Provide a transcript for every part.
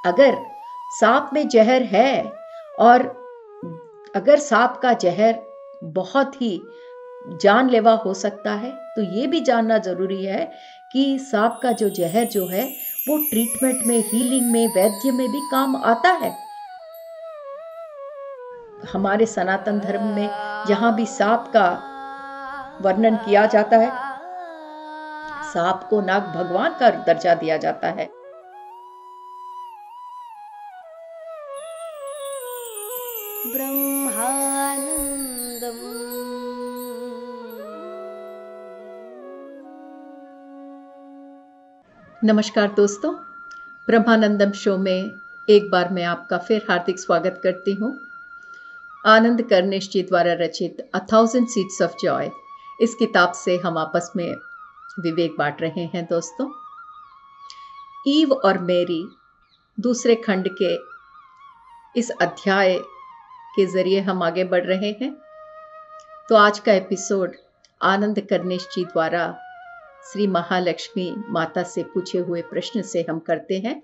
अगर सांप में जहर है और अगर सांप का जहर बहुत ही जानलेवा हो सकता है, तो ये भी जानना जरूरी है कि सांप का जो जहर जो है वो ट्रीटमेंट में, हीलिंग में, वैद्य में भी काम आता है। हमारे सनातन धर्म में जहां भी सांप का वर्णन किया जाता है, सांप को नाग भगवान का दर्जा दिया जाता है। ब्रह्मानंदम नमस्कार दोस्तों, ब्रह्मानंदम शो में एक बार मैं आपका फिर हार्दिक स्वागत करती हूँ। आनंद कर्णेश जी द्वारा रचित a thousand seeds of Joy इस किताब से हम आपस में विवेक बांट रहे हैं। दोस्तों, ईव और मेरी दूसरे खंड के इस अध्याय के जरिए हम आगे बढ़ रहे हैं। तो आज का एपिसोड आनंद कर्णेश जी द्वारा श्री महालक्ष्मी माता से पूछे हुए प्रश्न से हम करते हैं।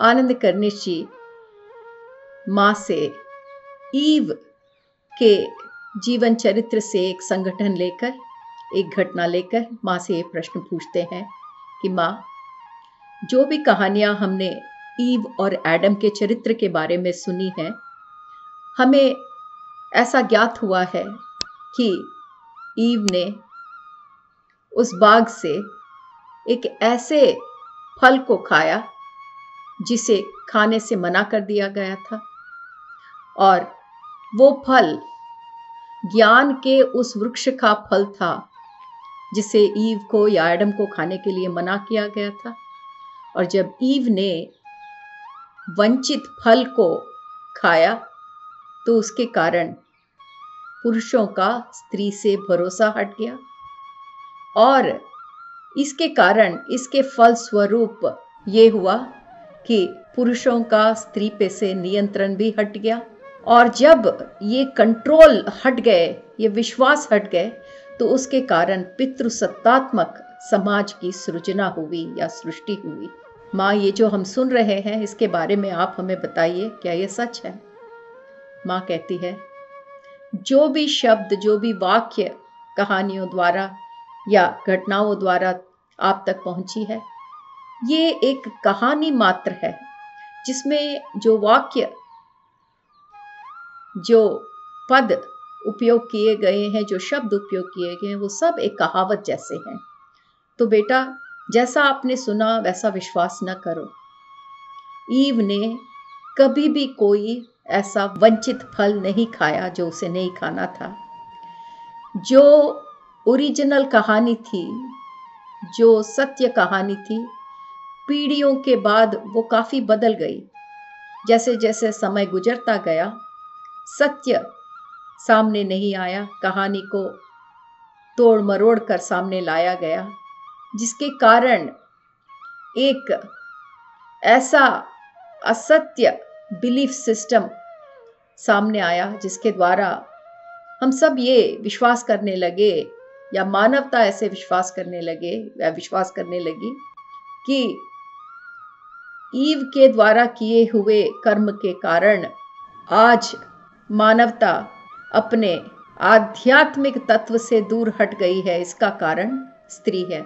आनंद कर्णेश जी माँ से ईव के जीवन चरित्र से एक संगठन लेकर, एक घटना लेकर माँ से ये प्रश्न पूछते हैं कि माँ, जो भी कहानियां हमने ईव और एडम के चरित्र के बारे में सुनी है, हमें ऐसा ज्ञात हुआ है कि ईव ने उस बाग से एक ऐसे फल को खाया जिसे खाने से मना कर दिया गया था, और वो फल ज्ञान के उस वृक्ष का फल था जिसे ईव को या एडम को खाने के लिए मना किया गया था। और जब ईव ने वंचित फल को खाया तो उसके कारण पुरुषों का स्त्री से भरोसा हट गया, और इसके कारण, इसके फल स्वरूप ये हुआ कि पुरुषों का स्त्री पे से नियंत्रण भी हट गया। और जब ये कंट्रोल हट गए, ये विश्वास हट गए, तो उसके कारण पितृसत्तात्मक समाज की सृजना हुई या सृष्टि हुई। माँ, ये जो हम सुन रहे हैं इसके बारे में आप हमें बताइए, क्या ये सच है? माँ कहती है, जो भी शब्द, जो भी वाक्य कहानियों द्वारा या घटनाओं द्वारा आप तक पहुंची है, ये एक कहानी मात्र है, जिसमें जो वाक्य, जो पद उपयोग किए गए हैं, जो शब्द उपयोग किए गए हैं, वो सब एक कहावत जैसे हैं। तो बेटा, जैसा आपने सुना वैसा विश्वास न करो। ईव ने कभी भी कोई ऐसा वंचित फल नहीं खाया जो उसे नहीं खाना था। जो ओरिजिनल कहानी थी, जो सत्य कहानी थी, पीढ़ियों के बाद वो काफी बदल गई। जैसे जैसे समय गुजरता गया, सत्य सामने नहीं आया, कहानी को तोड़ मरोड़ कर सामने लाया गया, जिसके कारण एक ऐसा असत्य बिलीफ सिस्टम सामने आया जिसके द्वारा हम सब ये विश्वास करने लगे, या मानवता ऐसे विश्वास करने लगे या विश्वास करने लगी कि ईव के द्वारा किए हुए कर्म के कारण आज मानवता अपने आध्यात्मिक तत्व से दूर हट गई है। इसका कारण स्त्री है।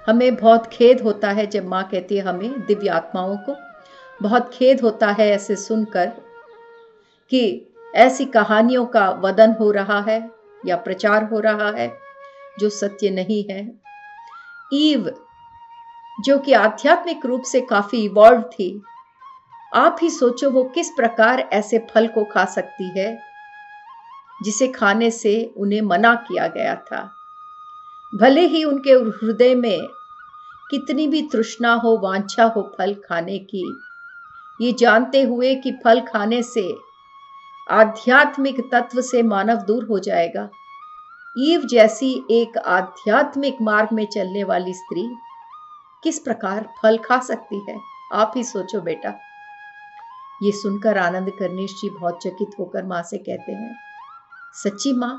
हमें बहुत खेद होता है जब माँ कहती है, हमें दिव्य आत्माओं को बहुत खेद होता है ऐसे सुनकर कि ऐसी कहानियों का वदन हो रहा है या प्रचार हो रहा है जो सत्य नहीं है। ईव, जो कि आध्यात्मिक रूप से काफी इवॉल्व थी, आप ही सोचो वो किस प्रकार ऐसे फल को खा सकती है जिसे खाने से उन्हें मना किया गया था। भले ही उनके हृदय में कितनी भी तृष्णा हो, वांछा हो फल खाने की, ये जानते हुए कि फल खाने से आध्यात्मिक तत्व से मानव दूर हो जाएगा, ईव जैसी एक आध्यात्मिक मार्ग में चलने वाली स्त्री किस प्रकार फल खा सकती है? आप ही सोचो बेटा। ये सुनकर आनंद कर्णेश जी बहुत चकित होकर माँ से कहते हैं, सच्ची माँ,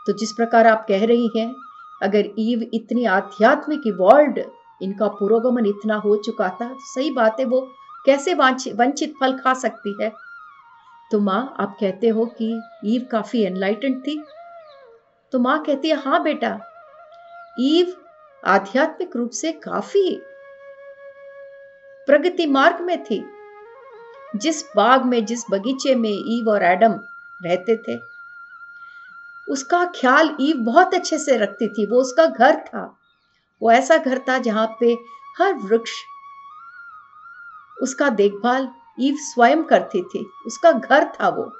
तो जिस प्रकार आप कह रही हैं, अगर ईव इतनी आध्यात्मिक इवॉल्व्ड, इनका पुरोगमन इतना हो चुका था, सही बात है, वो कैसे वंचित फल खा सकती है? तो माँ, आप कहते हो कि ईव काफी एनलाइटेंड थी। तो माँ कहती है, हाँ बेटा, ईव आध्यात्मिक रूप से काफी प्रगति मार्ग में थी। जिस बाग में, जिस बगीचे में ईव और एडम रहते थे, उसका ख्याल ईव बहुत अच्छे से रखती थी। वो उसका घर था। वो ऐसा घर था जहां पे हर वृक्ष, उसका देखभाल ईव स्वयं करती थी। उसका घर था वो।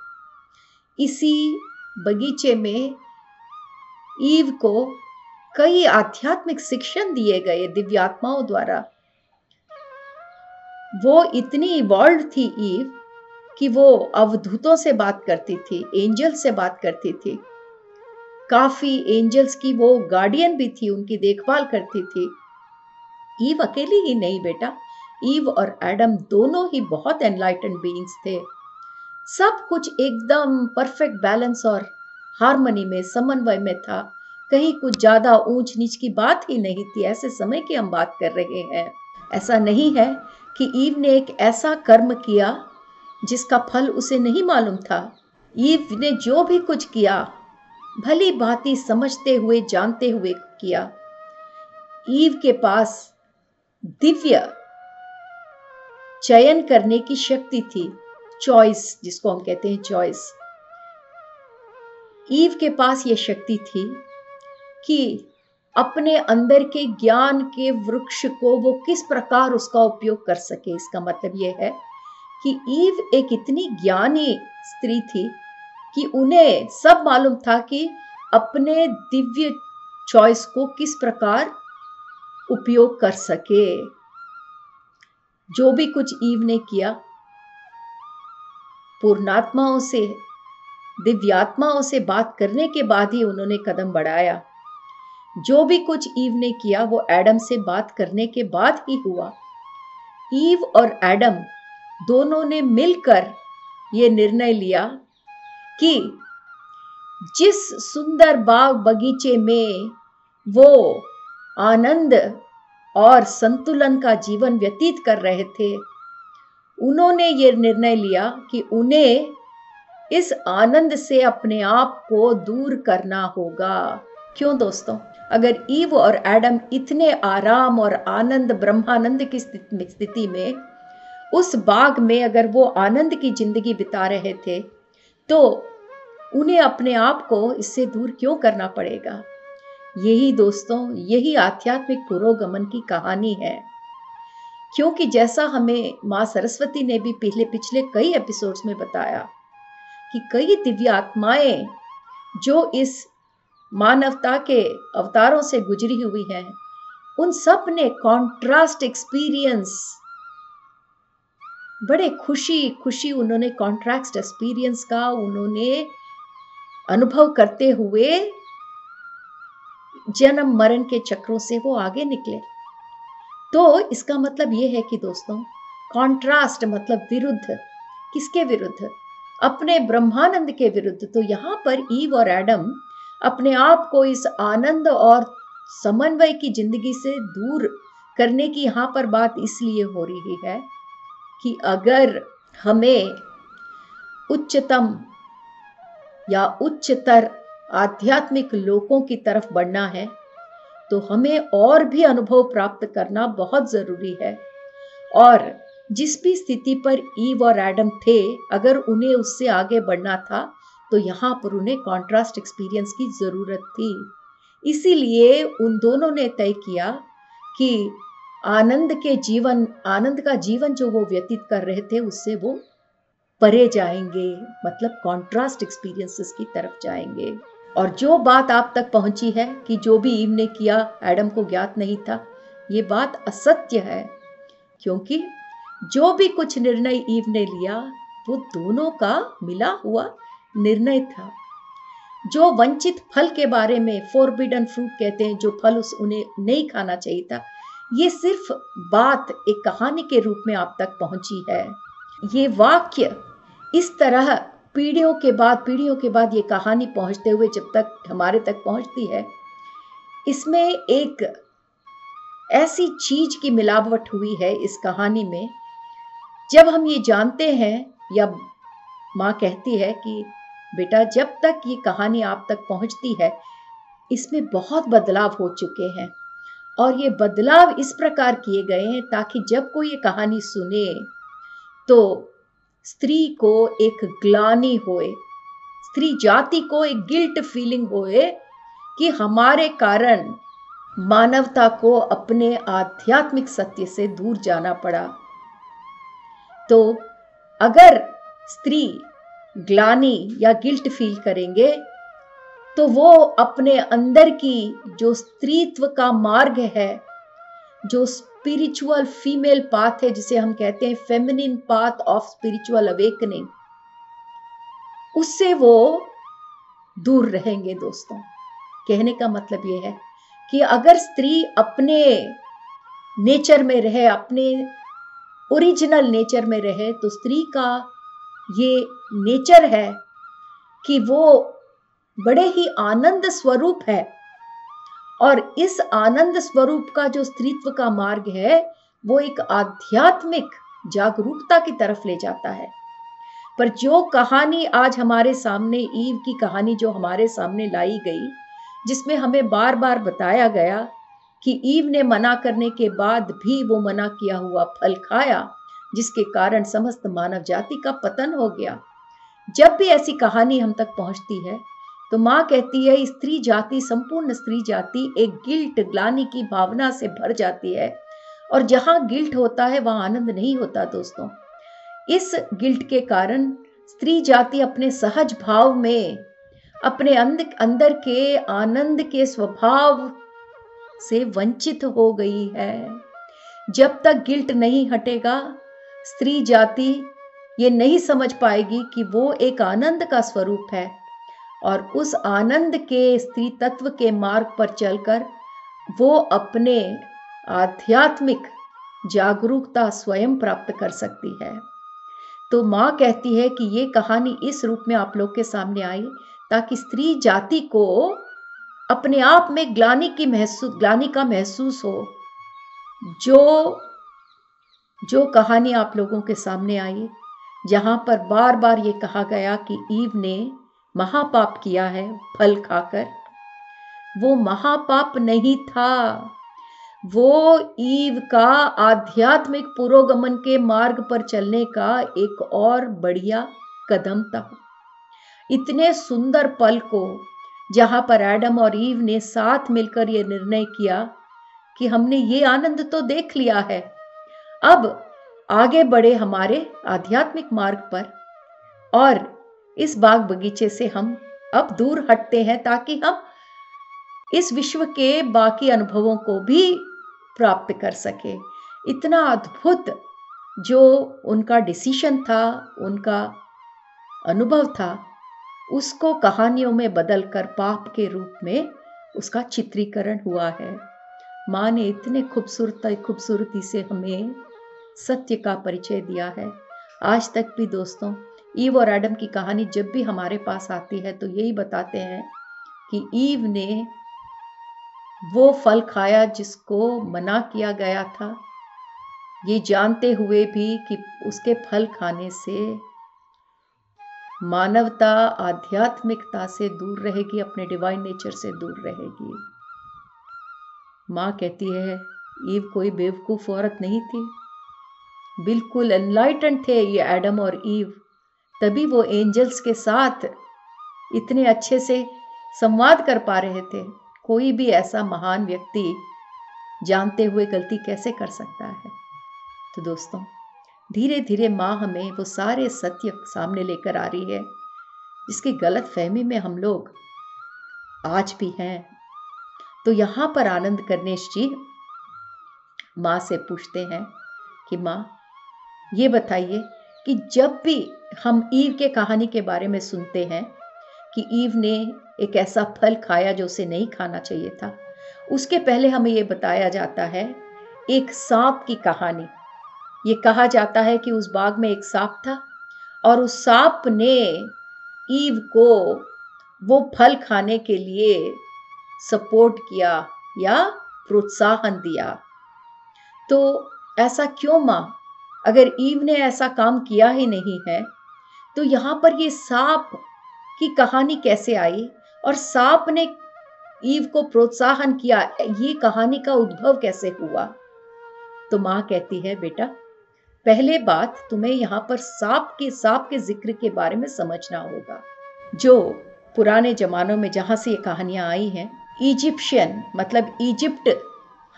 इसी बगीचे में ईव को कई आध्यात्मिक शिक्षण दिए गए दिव्यात्माओं द्वारा। वो इतनी इवॉल्व थी ईव कि वो अवधूतों से बात करती थी, एंजल से बात करती थी। काफी एंजल्स की वो गार्डियन भी थी, उनकी देखभाल करती थी। ईव अकेली ही नहीं बेटा, ईव और एडम दोनों ही बहुत एनलाइटेंड बीइंग्स थे। सब कुछ एकदम परफेक्ट बैलेंस और हार्मनी में, समन्वय में था। कहीं कुछ ज्यादा ऊंच नीच की बात ही नहीं थी। ऐसे समय की हम बात कर रहे हैं। ऐसा नहीं है कि ईव ने एक ऐसा कर्म किया जिसका फल उसे नहीं मालूम था। ईव ने जो भी कुछ किया, भली भांति समझते हुए, जानते हुए किया। ईव के पास दिव्य चयन करने की शक्ति थी, चॉइस जिसको हम कहते हैं, चॉइस। ईव के पास यह शक्ति थी कि अपने अंदर के ज्ञान के वृक्ष को वो किस प्रकार उसका उपयोग कर सके। इसका मतलब यह है कि ईव एक इतनी ज्ञानी स्त्री थी कि उन्हें सब मालूम था कि अपने दिव्य चॉइस को किस प्रकार उपयोग कर सके। जो भी कुछ ईव ने किया, पूर्णात्माओं से, दिव्यात्माओं से बात करने के बाद ही उन्होंने कदम बढ़ाया। जो भी कुछ ईव ने किया वो एडम से बात करने के बाद ही हुआ। ईव और एडम दोनों ने मिलकर ये निर्णय लिया कि जिस सुंदर बाग बगीचे में वो आनंद और संतुलन का जीवन व्यतीत कर रहे थे, उन्होंने ये निर्णय लिया कि उन्हें इस आनंद से अपने आप को दूर करना होगा। क्यों दोस्तों? अगर ईव और एडम इतने आराम और आनंद, ब्रह्मानंद की स्थिति में, उस बाग में अगर वो आनंद की जिंदगी बिता रहे थे, तो उन्हें अपने आप को इससे दूर क्यों करना पड़ेगा? यही दोस्तों, यही आध्यात्मिक पुरोगमन की कहानी है। क्योंकि जैसा हमें माँ सरस्वती ने भी पिछले कई एपिसोड्स में बताया कि कई दिव्य आत्माएं जो इस मानवता के अवतारों से गुजरी हुई हैं, उन सब ने कॉन्ट्रास्ट एक्सपीरियंस, बड़े खुशी उन्होंने कॉन्ट्रास्ट एक्सपीरियंस का उन्होंने अनुभव करते हुए जन्म मरण के चक्रों से वो आगे निकले। तो इसका मतलब ये है कि दोस्तों, कॉन्ट्रास्ट मतलब विरुद्ध। किसके विरुद्ध? अपने ब्रह्मानंद के विरुद्ध। तो यहां पर ईव और एडम अपने आप को इस आनंद और समन्वय की जिंदगी से दूर करने की यहां पर बात इसलिए हो रही है कि अगर हमें उच्चतम या उच्चतर आध्यात्मिक लोकों की तरफ बढ़ना है, तो हमें और भी अनुभव प्राप्त करना बहुत जरूरी है। और जिस भी स्थिति पर ईव और एडम थे, अगर उन्हें उससे आगे बढ़ना था, तो यहाँ पर उन्हें कॉन्ट्रास्ट एक्सपीरियंस की जरूरत थी। इसीलिए उन दोनों ने तय किया कि आनंद का जीवन जो वो व्यतीत कर रहे थे, उससे वो परे जाएंगे, मतलब कॉन्ट्रास्ट एक्सपीरियंसेस की तरफ जाएंगे। और जो बात आप तक पहुंची है कि जो भी ईव ने किया एडम को ज्ञात नहीं था, ये बात असत्य है। क्योंकि जो भी कुछ निर्णय ईव ने लिया, वो दोनों का मिला हुआ निर्णय था। जो वंचित फल के बारे में, फोरबिडन फ्रूट कहते हैं, जो फल उन्हें नहीं खाना चाहिए था, ये सिर्फ बात एक कहानी के रूप में आप तक पहुंची है। ये वाक्य इस तरह पीढ़ियों के बाद ये कहानी पहुंचते हुए जब तक हमारे तक पहुंचती है, इसमें एक ऐसी चीज की मिलावट हुई है इस कहानी में जब हम ये जानते हैं, या माँ कहती है कि बेटा जब तक ये कहानी आप तक पहुंचती है, इसमें बहुत बदलाव हो चुके हैं, और ये बदलाव इस प्रकार किए गए हैं ताकि जब कोई ये कहानी सुने तो स्त्री को एक ग्लानि होए, स्त्री जाति को एक गिल्ट फीलिंग होए कि हमारे कारण मानवता को अपने आध्यात्मिक सत्य से दूर जाना पड़ा। तो अगर स्त्री ग्लानि या गिल्ट फील करेंगे तो वो अपने अंदर की जो स्त्रीत्व का मार्ग है, जो स्पिरिचुअल फीमेल पाथ है, जिसे हम कहते हैं feminine path of spiritual awakening, उससे वो दूर रहेंगे। दोस्तों, कहने का मतलब ये है कि अगर स्त्री अपने नेचर में रहे, अपने ओरिजिनल नेचर में रहे, तो स्त्री का ये नेचर है कि वो बड़े ही आनंद स्वरूप है, और इस आनंद स्वरूप का जो स्त्रीत्व का मार्ग है वो एक आध्यात्मिक जागरूकता की तरफ ले जाता है। पर जो कहानी आज हमारे सामने, ईव की कहानी जो हमारे सामने लाई गई, जिसमें हमें बार बार बताया गया कि ईव ने मना करने के बाद भी वो मना किया हुआ फल खाया, जिसके कारण समस्त मानव जाति का पतन हो गया। जब भी ऐसी कहानी हम तक पहुंचती है तो माँ कहती है स्त्री जाति, संपूर्ण स्त्री जाति एक गिल्ट, ग्लानि की भावना से भर जाती है, और जहां गिल्ट होता है वहां आनंद नहीं होता। दोस्तों, इस गिल्ट के कारण स्त्री जाति अपने सहज भाव में, अपने अंदर के आनंद के स्वभाव से वंचित हो गई है। जब तक गिल्ट नहीं हटेगा, स्त्री जाति ये नहीं समझ पाएगी कि वो एक आनंद का स्वरूप है, और उस आनंद के स्त्री तत्व के मार्ग पर चलकर वो अपने आध्यात्मिक जागरूकता स्वयं प्राप्त कर सकती है। तो माँ कहती है कि ये कहानी इस रूप में आप लोग के सामने आई ताकि स्त्री जाति को अपने आप में ग्लानि का महसूस हो। जो कहानी आप लोगों के सामने आई, जहां पर बार बार ये कहा गया कि ईव ने महापाप किया है फल खाकर, वो महापाप नहीं था, वो ईव का आध्यात्मिक पुरोगमन के मार्ग पर चलने का एक और बढ़िया कदम था। इतने सुंदर पल को, जहां पर एडम और ईव ने साथ मिलकर ये निर्णय किया कि हमने ये आनंद तो देख लिया है, अब आगे बढ़े हमारे आध्यात्मिक मार्ग पर, और इस बाग बगीचे से हम अब दूर हटते हैं ताकि हम इस विश्व के बाकी अनुभवों को भी प्राप्त कर सके। इतना अद्भुत जो उनका डिसीजन था, उनका अनुभव था, उसको कहानियों में बदलकर पाप के रूप में उसका चित्रीकरण हुआ है। माँ ने इतने खूबसूरती से हमें सत्य का परिचय दिया है। आज तक भी दोस्तों, ईव और एडम की कहानी जब भी हमारे पास आती है तो यही बताते हैं कि ईव ने वो फल खाया जिसको मना किया गया था, ये जानते हुए भी कि उसके फल खाने से मानवता आध्यात्मिकता से दूर रहेगी, अपने डिवाइन नेचर से दूर रहेगी। माँ कहती है ईव कोई बेवकूफ औरत नहीं थी, बिल्कुल एनलाइटेंड थे ये एडम और ईव, तभी वो एंजल्स के साथ इतने अच्छे से संवाद कर पा रहे थे। कोई भी ऐसा महान व्यक्ति जानते हुए गलती कैसे कर सकता है। तो दोस्तों, धीरे धीरे माँ हमें वो सारे सत्य सामने लेकर आ रही है जिसकी गलत फहमी में हम लोग आज भी हैं। तो यहाँ पर आनंद गणेश जी माँ से पूछते हैं कि माँ ये बताइए कि जब भी हम ईव के कहानी के बारे में सुनते हैं कि ईव ने एक ऐसा फल खाया जो उसे नहीं खाना चाहिए था, उसके पहले हमें ये बताया जाता है एक सांप की कहानी। ये कहा जाता है कि उस बाग में एक सांप था और उस सांप ने ईव को वो फल खाने के लिए सपोर्ट किया या प्रोत्साहन दिया। तो ऐसा क्यों माँ? अगर ईव ने ऐसा काम किया ही नहीं है तो यहाँ पर ये सांप की कहानी कैसे आई और सांप ने ईव को प्रोत्साहन किया, ये कहानी का उद्भव कैसे हुआ? तो माँ कहती है बेटा, पहले बात तुम्हें यहाँ पर सांप के जिक्र के बारे में समझना होगा। जो पुराने जमानों में जहाँ से ये कहानियाँ आई हैं, इजिप्शियन मतलब इजिप्ट,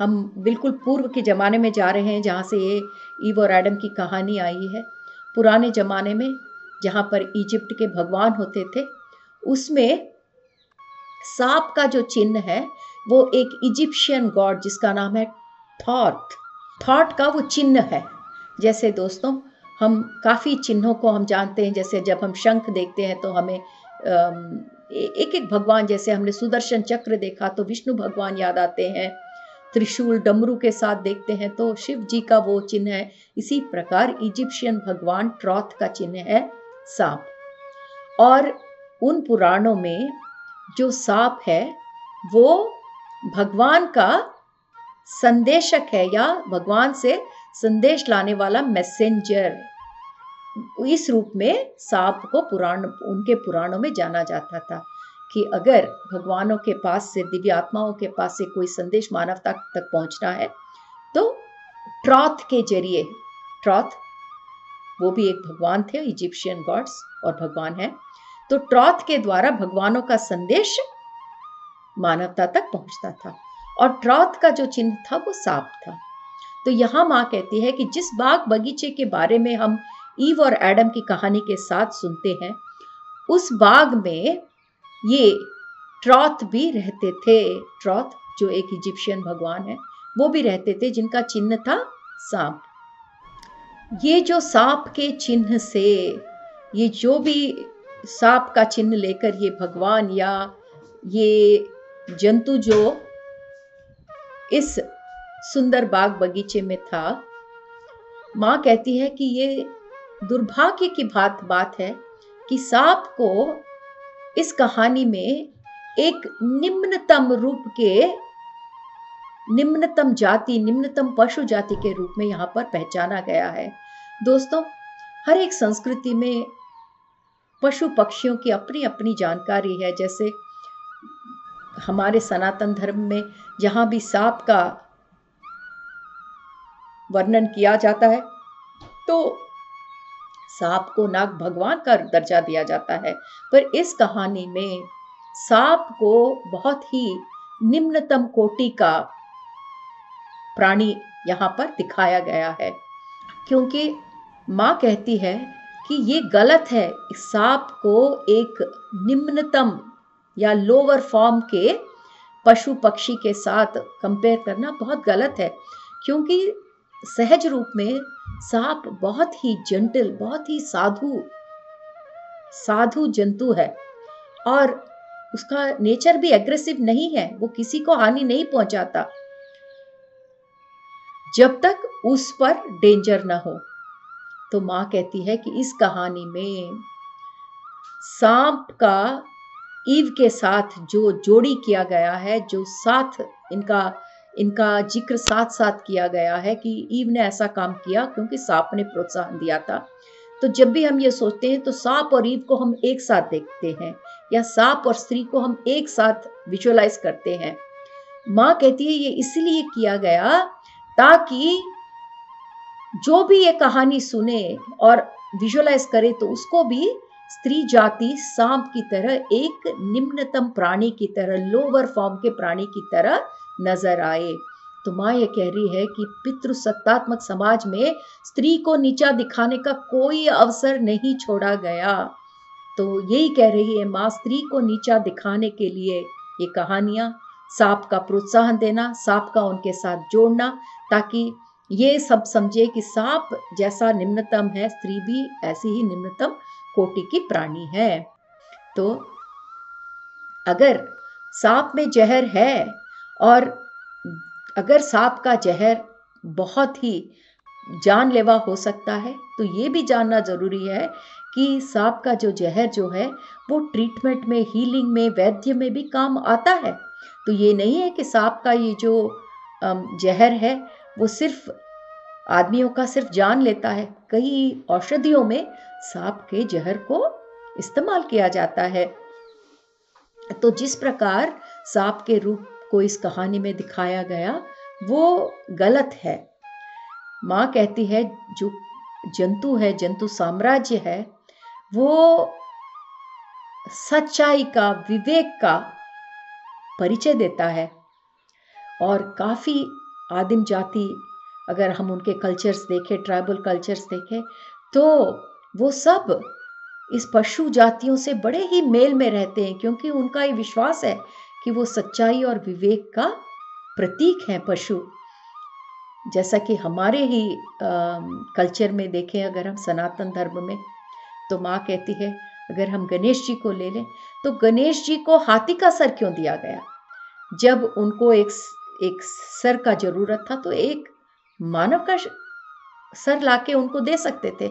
हम बिल्कुल पूर्व के ज़माने में जा रहे हैं जहाँ से ये ईव और एडम की कहानी आई है। पुराने ज़माने में जहाँ पर इजिप्ट के भगवान होते थे, उसमें सांप का जो चिन्ह है वो एक इजिप्शियन गॉड जिसका नाम है थॉट का वो चिन्ह है। जैसे दोस्तों हम काफ़ी चिन्हों को हम जानते हैं, जैसे जब हम शंख देखते हैं तो हमें एक एक भगवान, जैसे हमने सुदर्शन चक्र देखा तो विष्णु भगवान याद आते हैं, त्रिशूल डमरू के साथ देखते हैं तो शिव जी का वो चिन्ह है। इसी प्रकार इजिप्शियन भगवान ट्रॉथ का चिन्ह है सांप। और उन पुराणों में जो सांप है वो भगवान का संदेशक है या भगवान से संदेश लाने वाला मैसेंजर। इस रूप में सांप को उनके पुराणों में जाना जाता था कि अगर भगवानों के पास से, दिव्य आत्माओं के पास से कोई संदेश मानवता तक पहुंचना है तो ट्रॉथ के जरिए, ट्रॉथ वो भी एक भगवान थे, इजिप्शियन गॉड्स और भगवान है, तो ट्रॉथ के द्वारा भगवानों का संदेश मानवता तक पहुंचता था। और ट्रॉथ का जो चिन्ह था वो सांप था। तो यहाँ माँ कहती है कि जिस बाग बगीचे के बारे में हम ईव और एडम की कहानी के साथ सुनते हैं, उस बाग में ये ट्रॉथ भी रहते थे। ट्रॉथ जो एक इजिप्शियन भगवान है वो भी रहते थे, जिनका चिन्ह था सांप। ये जो सांप के चिन्ह से, ये जो भी सांप का चिन्ह लेकर ये भगवान या ये जंतु जो इस सुंदर बाग बगीचे में था, माँ कहती है कि ये दुर्भाग्य की बात है कि सांप को इस कहानी में एक निम्नतम रूप के, निम्नतम जाति, निम्नतम पशु जाति के रूप में यहाँ पर पहचाना गया है। दोस्तों, हर एक संस्कृति में पशु पक्षियों की अपनी अपनी जानकारी है। जैसे हमारे सनातन धर्म में जहाँ भी सांप का वर्णन किया जाता है तो सांप को नाग भगवान का दर्जा दिया जाता है, पर इस कहानी में सांप को बहुत ही निम्नतम कोटि का प्राणी यहाँ पर दिखाया गया है, क्योंकि माँ कहती है कि ये गलत है। सांप को एक निम्नतम या लोअर फॉर्म के पशु पक्षी के साथ कंपेयर करना बहुत गलत है, क्योंकि सहज रूप में सांप बहुत ही जेंटल, बहुत ही साधु जंतु है और उसका नेचर भी एग्रेसिव नहीं है, वो किसी को हानि नहीं पहुंचाता जब तक उस पर डेंजर ना हो। तो माँ कहती है कि इस कहानी में सांप का ईव के साथ जो जोड़ी किया गया है, जो साथ इनका जिक्र साथ साथ किया गया है कि ईव ने ऐसा काम किया क्योंकि सांप ने प्रोत्साहन दिया था। तो जब भी हम ये सोचते हैं तो सांप और ईव को हम एक साथ देखते हैं या सांप और स्त्री को हम एक साथ विजुअलाइज करते हैं। माँ कहती है ये इसलिए किया गया ताकि जो भी ये कहानी सुने और विजुअलाइज करे तो उसको भी स्त्री जाति सांप की तरह, एक निम्नतम प्राणी की तरह, लोअर फॉर्म के प्राणी की तरह नजर आए। तो माँ ये कह रही है कि पितृसत्तात्मक समाज में स्त्री को नीचा दिखाने का कोई अवसर नहीं छोड़ा गया। तो यही कह रही है माँ, स्त्री को नीचा दिखाने के लिए ये कहानियां, सांप का प्रोत्साहन देना, सांप का उनके साथ जोड़ना, ताकि ये सब समझे कि सांप जैसा निम्नतम है, स्त्री भी ऐसी ही निम्नतम कोटि की प्राणी है। तो अगर सांप में जहर है और अगर सांप का जहर बहुत ही जानलेवा हो सकता है, तो ये भी जानना जरूरी है कि सांप का जो जहर जो है वो ट्रीटमेंट में, हीलिंग में, वैद्य में भी काम आता है। तो ये नहीं है कि सांप का ये जो जहर है वो सिर्फ आदमियों का सिर्फ जान लेता है। कई औषधियों में सांप के जहर को इस्तेमाल किया जाता है। तो जिस प्रकार सांप के रूप को इस कहानी में दिखाया गया वो गलत है। माँ कहती है जो जंतु है, जंतु साम्राज्य है, वो सच्चाई का, विवेक का परिचय देता है। और काफ़ी आदिम जाति, अगर हम उनके कल्चर्स देखें, ट्राइबल कल्चर्स देखें, तो वो सब इस पशु जातियों से बड़े ही मेल में रहते हैं, क्योंकि उनका ये विश्वास है कि वो सच्चाई और विवेक का प्रतीक है पशु। जैसा कि हमारे ही कल्चर में देखें, अगर हम सनातन धर्म में, तो माँ कहती है अगर हम गणेश जी को ले लें तो गणेश जी को हाथी का सर क्यों दिया गया? जब उनको एक सर का जरूरत था तो एक मानव का सर लाके उनको दे सकते थे,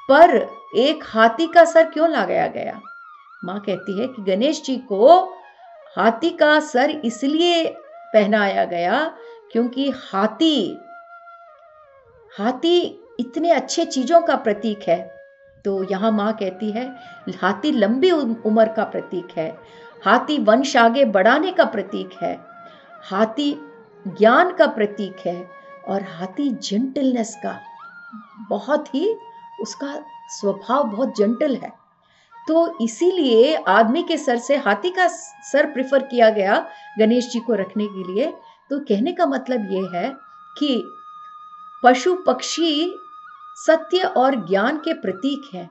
पर एक हाथी का सर क्यों लगाया गया? माँ कहती है कि गणेश जी को हाथी का सर इसलिए पहनाया गया क्योंकि हाथी इतने अच्छे चीजों का प्रतीक है। तो यहाँ माँ कहती है हाथी लंबी उम्र का प्रतीक है, हाथी वंश आगे बढ़ाने का प्रतीक है, हाथी ज्ञान का प्रतीक है, और हाथी जेंटलनेस का, बहुत ही उसका स्वभाव बहुत जेंटल है। तो इसीलिए आदमी के सर से हाथी का सर प्रेफर किया गया गणेश जी को रखने के लिए। तो कहने का मतलब ये है कि पशु पक्षी सत्य और ज्ञान के प्रतीक हैं।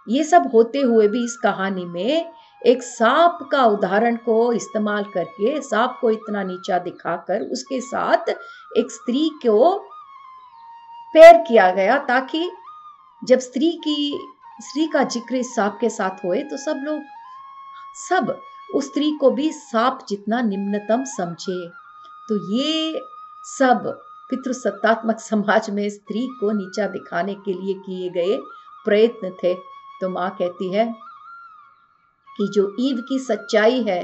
ये सब होते हुए भी इस कहानी में एक सांप का उदाहरण को इस्तेमाल करके, सांप को इतना नीचा दिखाकर उसके साथ एक स्त्री को पेयर किया गया, ताकि जब स्त्री का जिक्र इस सांप के साथ होए तो सब उस स्त्री को भी सांप जितना निम्नतम समझे। तो ये सब पितृसत्तात्मक समाज में स्त्री को नीचा दिखाने के लिए किए गए प्रयत्न थे। तो माँ कहती है कि जो ईव की सच्चाई है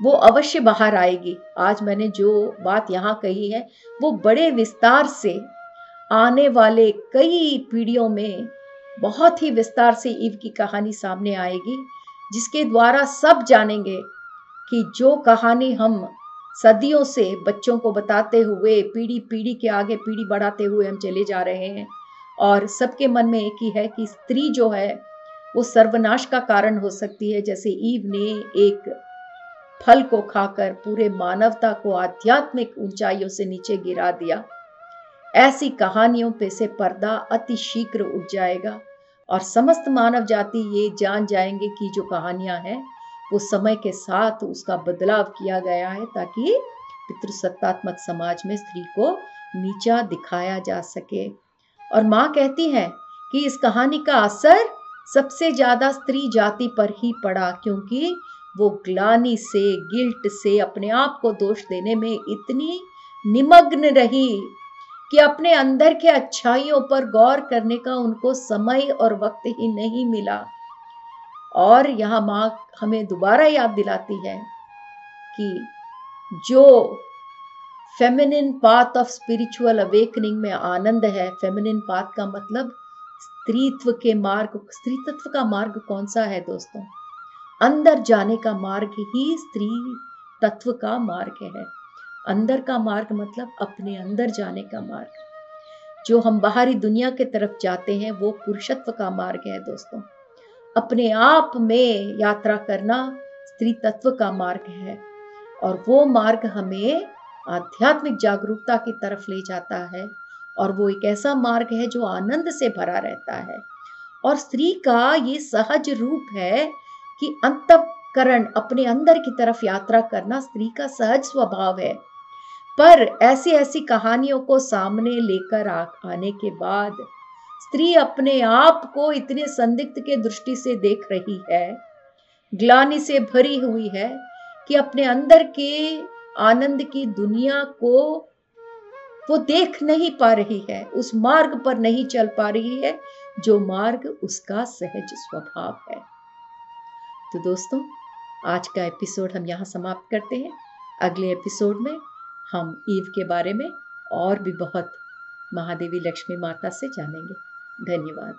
वो अवश्य बाहर आएगी। आज मैंने जो बात यहाँ कही है वो बड़े विस्तार से आने वाले कई पीढ़ियों में बहुत ही विस्तार से ईव की कहानी सामने आएगी, जिसके द्वारा सब जानेंगे कि जो कहानी हम सदियों से बच्चों को बताते हुए पीढ़ी के आगे पीढ़ी बढ़ाते हुए हम चले जा रहे हैं, और सबके मन में एक ही है कि स्त्री जो है वो सर्वनाश का कारण हो सकती है। जैसे ईव ने एक फल को खाकर पूरे मानवता को आध्यात्मिक ऊंचाइयों से नीचे गिरा दिया, ऐसी कहानियों पे से पर्दा अति शीघ्र उठ जाएगा और समस्त मानव जाति ये जान जाएंगे कि जो कहानियां हैं वो समय के साथ उसका बदलाव किया गया है, ताकि पितृसत्तात्मक समाज में स्त्री को नीचा दिखाया जा सके। और माँ कहती है कि इस कहानी का असर सबसे ज्यादा स्त्री जाति पर ही पड़ा, क्योंकि वो ग्लानि से, गिल्ट से अपने आप को दोष देने में इतनी निमग्न रही कि अपने अंदर के अच्छाइयों पर गौर करने का उनको समय और वक्त ही नहीं मिला। और यहाँ माँ हमें दोबारा याद दिलाती है कि जो feminine path of spiritual awakening में आनंद है, फेमिनिन पाथ का मतलब स्त्रीत्व के मार्ग, स्त्रीत्व का मार्ग कौन सा है दोस्तों? अंदर जाने का मार्ग ही स्त्री तत्व का मार्ग है। अंदर का मार्ग मतलब अपने अंदर जाने का मार्ग। जो हम बाहरी दुनिया के तरफ जाते हैं वो पुरुषत्व का मार्ग है दोस्तों। अपने आप में यात्रा करना स्त्री तत्व का मार्ग है, और वो मार्ग हमें आध्यात्मिक जागरूकता की तरफ ले जाता है, और वो एक ऐसा मार्ग है जो आनंद से भरा रहता है। और स्त्री का ये सहज रूप है कि अंतःकरण, अपने अंदर की तरफ यात्रा करना स्त्री का सहज स्वभाव है। पर ऐसी कहानियों को सामने लेकर आने के बाद स्त्री अपने आप को इतने संदिग्ध के दृष्टि से देख रही है, ग्लानि से भरी हुई है, कि अपने अंदर के आनंद की दुनिया को वो देख नहीं पा रही है, उस मार्ग पर नहीं चल पा रही है जो मार्ग उसका सहज स्वभाव है। तो दोस्तों, आज का एपिसोड हम यहाँ समाप्त करते हैं। अगले एपिसोड में हम ईव के बारे में और भी बहुत महादेवी लक्ष्मी माता से जानेंगे। धन्यवाद।